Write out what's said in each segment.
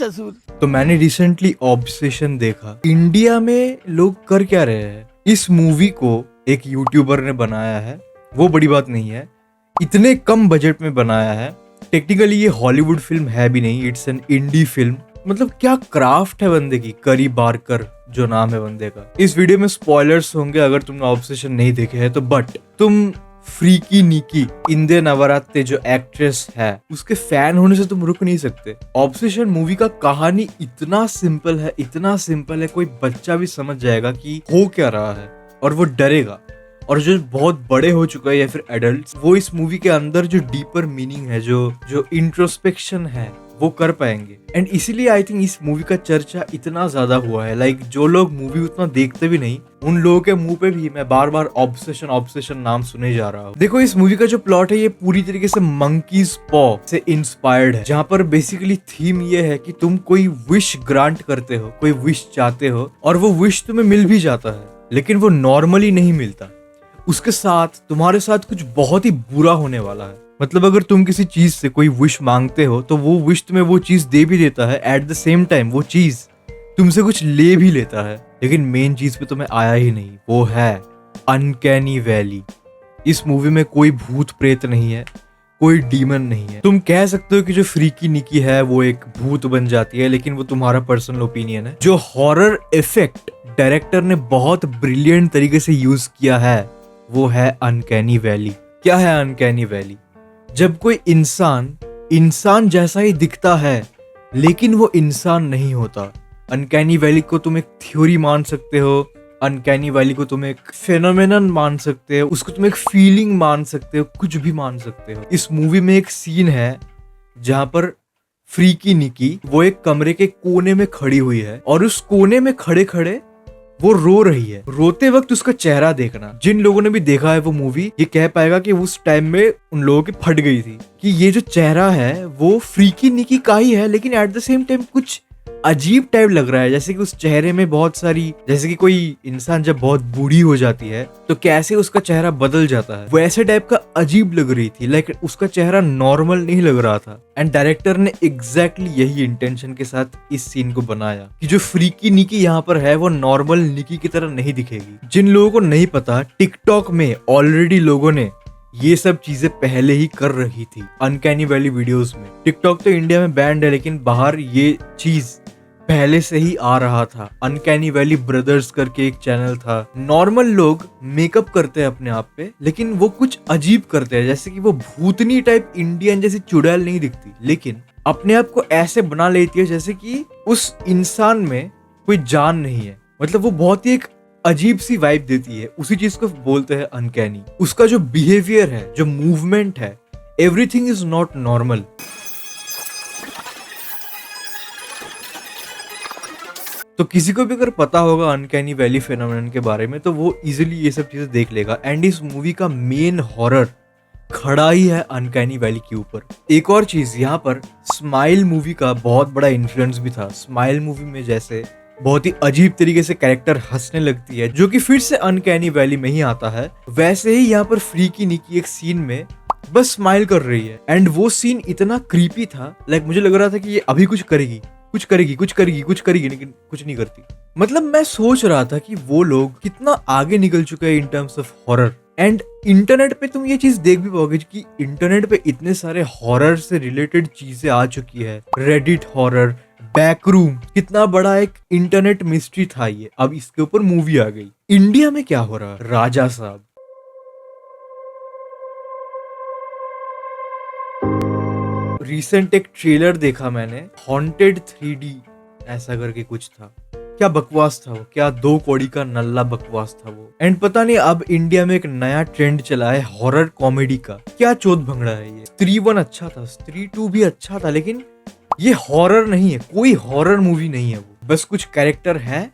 कसूर। तो मैंने रिसेंटली ऑब्सेशन देखा। इंडिया में लोग कर क्या रहे हैं। इस मूवी को एक यूट्यूबर ने बनाया है, वो बड़ी बात नहीं है। इतने कम बजट में बनाया है। टेक्निकली ये हॉलीवुड फिल्म है भी नहीं, इट्स एन इंडी फिल्म। मतलब क्या क्राफ्ट है बंदे की। करी बारकर जो नाम है बंदे का। इस वीडियो में स्पॉयलर्स होंगे अगर तुमने ऑब्सेशन नहीं देखे हैं तो, बट तुम फ्रीकी निकी इंदे नवरात्रे जो एक्ट्रेस है उसके फैन होने से तुम रुक नहीं सकते। ऑब्सेशन मूवी का कहानी इतना सिंपल है, इतना सिंपल है, कोई बच्चा भी समझ जाएगा कि हो क्या रहा है और वो डरेगा। और जो बहुत बड़े हो चुका है या फिर एडल्ट, वो इस मूवी के अंदर जो डीपर मीनिंग है, जो इंट्रोस्पेक्शन है, वो कर पाएंगे। एंड इसीलिए आई थिंक इस मूवी का चर्चा इतना ज्यादा हुआ है। लाइक जो लोग मूवी उतना देखते भी नहीं, उन लोगों के मुंह पे भी मैं बार बार ऑब्सेशन नाम सुने जा रहा हूँ। देखो इस मूवी का जो प्लॉट है ये पूरी तरीके से मंकीज पॉ से इंस्पायर्ड है, जहाँ पर बेसिकली थीम ये है कि तुम कोई विश ग्रांट करते हो, कोई विश चाहते हो और वो विश तुम्हें मिल भी जाता है, लेकिन वो नॉर्मली नहीं मिलता। उसके साथ तुम्हारे साथ कुछ बहुत ही बुरा होने वाला है। मतलब अगर तुम किसी चीज से कोई विश मांगते हो तो वो विश तुम्हें वो चीज दे भी देता है, एट द सेम टाइम वो चीज तुमसे कुछ ले भी लेता है, लेकिन मेन चीज पे तुम्हें आया ही नहीं, वो है अनकैनी वैली। इस मूवी में कोई भूत प्रेत नहीं है, कोई डीमन नहीं है। तुम कह सकते हो कि जो फ्रीकी निकी है वो एक भूत बन जाती है, लेकिन वो तुम्हारा पर्सनल ओपिनियन है। जो हॉरर इफेक्ट डायरेक्टर ने बहुत ब्रिलियंट तरीके से यूज किया है वो है अनकैनी वैली। क्या है अनकैनी वैली? जब कोई इंसान जैसा ही दिखता है लेकिन वो इंसान नहीं होता। अनकैनी वैली को तुम एक थ्योरी मान सकते हो, अनकैनी वैली को तुम एक फेनोमेनन मान सकते हो, उसको तुम एक फीलिंग मान सकते हो, कुछ भी मान सकते हो। इस मूवी में एक सीन है जहां पर फ्रीकी निकी वो एक कमरे के कोने में खड़ी हुई है और उस कोने में खड़े खड़े वो रो रही है। रोते वक्त उसका चेहरा देखना, जिन लोगों ने भी देखा है वो मूवी, ये कह पाएगा कि उस टाइम में उन लोगों की फट गई थी कि ये जो चेहरा है वो फ्रीकी निकी का ही है, लेकिन एट द सेम टाइम कुछ अजीब टाइप लग रहा है। जैसे कि उस चेहरे में बहुत सारी, जैसे कि कोई इंसान जब बहुत बूढ़ी हो जाती है तो कैसे उसका चेहरा बदल जाता है, वैसे टाइप का अजीब लग रही थी। लाइक उसका चेहरा नॉर्मल नहीं लग रहा था। एंड डायरेक्टर ने एग्जैक्टली यही इंटेंशन के साथ इस सीन को बनाया कि जो फ्रीकी निकी यहाँ पर है वो नॉर्मल निकी की तरह नहीं दिखेगी। जिन लोगों को नहीं पता, टिकटॉक में ऑलरेडी लोगों ने ये सब चीजें पहले ही कर रही थी अनकैनी वैली वीडियोस में। टिकटॉक तो इंडिया में बैंड है, लेकिन बाहर ये चीज पहले से ही आ रहा था। अनकैनी वैली ब्रदर्स करके एक चैनल था। नॉर्मल लोग मेकअप करते हैं अपने आप पे, लेकिन वो कुछ अजीब करते हैं, जैसे कि वो भूतनी टाइप इंडियन जैसी चुड़ैल नहीं दिखती, लेकिन अपने आप को ऐसे बना लेती है जैसे कि उस इंसान में कोई जान नहीं है। मतलब वो बहुत ही एक अजीब सी वाइब देती है। उसी चीज को बोलते हैं अनकैनी। उसका जो बिहेवियर है, जो मूवमेंट है, एवरीथिंग इज नॉट नॉर्मल। तो किसी को भी अगर पता होगा अनकैनी वैली फेनोमेनन के बारे में तो वो इजीली ये सब चीजें देख लेगा। एंड इस मूवी का मेन हॉरर खड़ा ही है अनकैनी वैली के ऊपर। एक और चीज, यहाँ पर स्माइल मूवी का बहुत बड़ा इन्फ्लुएंस भी था। स्माइल मूवी में जैसे बहुत ही अजीब तरीके से कैरेक्टर हंसने लगती है, जो कि फिर से अनकैनी वैली में ही आता है, वैसे ही यहाँ पर फ्रीकी निकी एक सीन में बस स्माइल कर रही है। एंड वो सीन इतना क्रीपी था, लाइक मुझे लग रहा था कि ये अभी कुछ करेगी, लेकिन कुछ नहीं करती। मतलब मैं सोच रहा था कि वो लोग कितना आगे निकल चुके हैं in terms of horror. And internet पे तुम ये चीज देख भी पाओगे कि इंटरनेट पे इतने सारे हॉरर से रिलेटेड चीजें आ चुकी है। रेडिट हॉरर, बैकरूम, कितना बड़ा एक इंटरनेट मिस्ट्री था ये, अब इसके ऊपर मूवी आ गई। इंडिया में क्या हो रहा है? राजा साहब, रिसेंट एक ट्रेलर देखा मैंने, हॉन्टेड 3D ऐसा करके कुछ था। क्या बकवास था वो, क्या 2 कौड़ी का नल्ला बकवास था वो। एंड पता नहीं अब इंडिया में एक नया ट्रेंड चला है हॉरर कॉमेडी का। क्या चोट भंगड़ा है ये। स्त्री 1 अच्छा था, स्त्री 2 भी अच्छा था, लेकिन ये हॉरर नहीं है, कोई हॉरर मूवी नहीं है वो। बस कुछ कैरेक्टर हैं,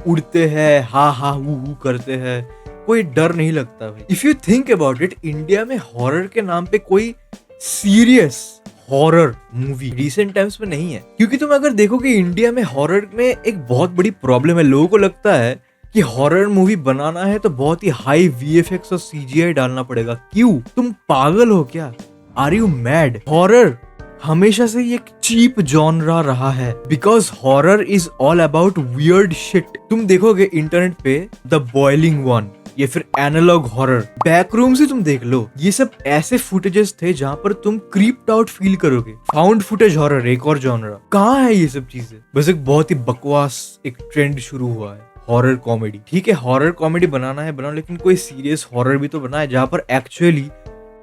उड़ते हैं, हा हा हु करते हैं, कोई डर नहीं लगता भाई। If you think about it, India में हॉरर के नाम पे कोई serious horror movie recent times में नहीं है। क्योंकि तुम अगर देखो कि इंडिया में हॉरर में एक बहुत बड़ी प्रॉब्लम है। लोगों को लगता है कि हॉरर मूवी बनाना है तो बहुत ही हाई VFX और CGI डालना पड़ेगा। क्यों? तुम पागल हो क्या? Are you mad? हॉरर हमेशा से ये एक चीप जॉनरा रहा है, because horror is all about weird shit. तुम देखोगे इंटरनेट पे द बॉइलिंग वन या फिर एनालॉग हॉरर, बैकरूम से तुम देख लो, ये सब ऐसे फुटेजेस थे जहां पर तुम क्रीप्ड आउट फील करोगे। फाउंड फुटेज हॉरर एक और जॉनरा, कहाँ है ये सब चीजें? बस एक बहुत ही बकवास एक ट्रेंड शुरू हुआ है, हॉरर कॉमेडी। ठीक है, हॉरर कॉमेडी बनाना है बनाओ, लेकिन कोई सीरियस हॉरर भी तो बनाए जहां पर एक्चुअली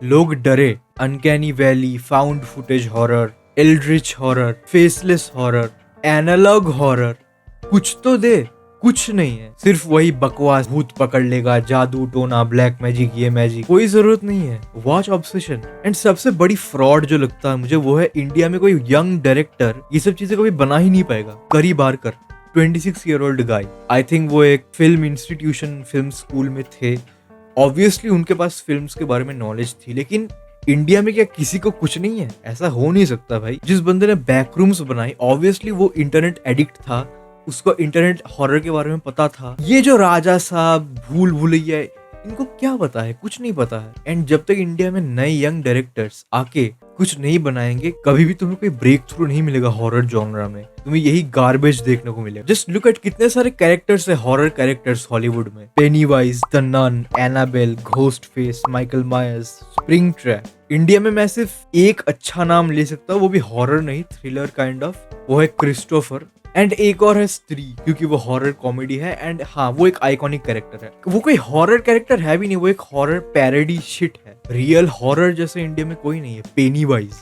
लोग डरे। Uncanny valley, found footage horror, eldritch horror, faceless horror, analogue horror, कुछ तो दे। कुछ नहीं है, सिर्फ वही बकवास, भूत पकड़ लेगा, जादू टोना, ब्लैक मैजिक, ये मैजिक, कोई जरूरत नहीं है। Watch obsession. एंड सबसे बड़ी फ्रॉड जो लगता है मुझे वो है इंडिया में कोई यंग डायरेक्टर ये सब चीजें कभी बना ही नहीं पाएगा। करी Barker 26 year old guy, I think वो एक फिल्म इंस्टीट्यूशन फिल्म स्कूल में थे। ऑब्वियसली उनके पास फिल्म्स के बारे में नॉलेज थी, लेकिन इंडिया में क्या किसी को कुछ नहीं है? ऐसा हो नहीं सकता भाई। जिस बंदे ने बैकरूम्स बनाई, ऑब्वियसली वो इंटरनेट एडिक्ट था, उसको इंटरनेट हॉरर के बारे में पता था। ये जो राजा साहब, भूल भुलैया, इनको क्या पता है? कुछ नहीं पता है। एंड जब तक इंडिया में नए यंग डायरेक्टर्स आके कुछ नहीं बनाएंगे, कभी भी तुम्हें कोई ब्रेक थ्रू नहीं मिलेगा हॉरर जॉनरा में। तुम्हें यही गार्बेज देखने को मिलेगा। जस्ट लुक एट कितने सारे कैरेक्टर्स है, हॉरर कैरेक्टर्स हॉलीवुड में। Pennywise, the Nun, Annabelle, Ghostface, Michael Myers, Springtrap. India में मैं सिर्फ एक अच्छा नाम ले सकता हूँ, वो भी हॉरर नहीं, थ्रिलर काइंड ऑफ, वो है क्रिस्टोफर। एंड एक और है स्त्री, क्योंकि वो हॉरर कॉमेडी है। एंड हाँ, वो एक आइकॉनिक कैरेक्टर है। वो कोई हॉरर कैरेक्टर है भी नहीं, वो एक हॉरर पैरोडी शिट है। रियल हॉरर जैसे इंडिया में कोई नहीं है। पेनीवाइज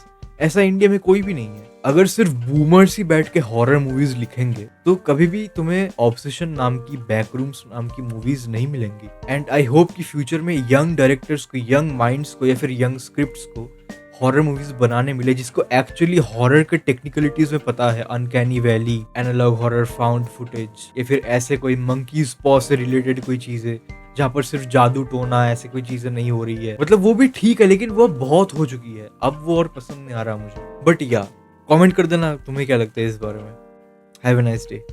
ऐसा इंडिया में कोई भी नहीं है। अगर सिर्फ बूमर्स ही बैठ के हॉरर मूवीज लिखेंगे तो कभी भी तुम्हें ऑब्सेशन नाम की, बैकरूम्स नाम की मूवीज नहीं मिलेंगी। एंड आई होप कि फ्यूचर में यंग डायरेक्टर्स को, यंग माइंड्स को या फिर यंग स्क्रिप्ट्स को हॉरर मूवीज बनाने मिले, जिसको एक्चुअली हॉरर के टेक्निकलिटीज में पता है। Uncanny valley, analogue horror, found footage, या फिर ऐसे कोई मंकीज पॉ से रिलेटेड कोई चीजें जहाँ पर सिर्फ जादू टोना, ऐसे कोई चीजें नहीं हो रही है। मतलब वो भी ठीक है, लेकिन वो बहुत हो चुकी है, अब वो और पसंद नहीं आ रहा मुझे। बट या कमेंट कर देना तुम्हें क्या लगता है इस बारे में। Have a nice day.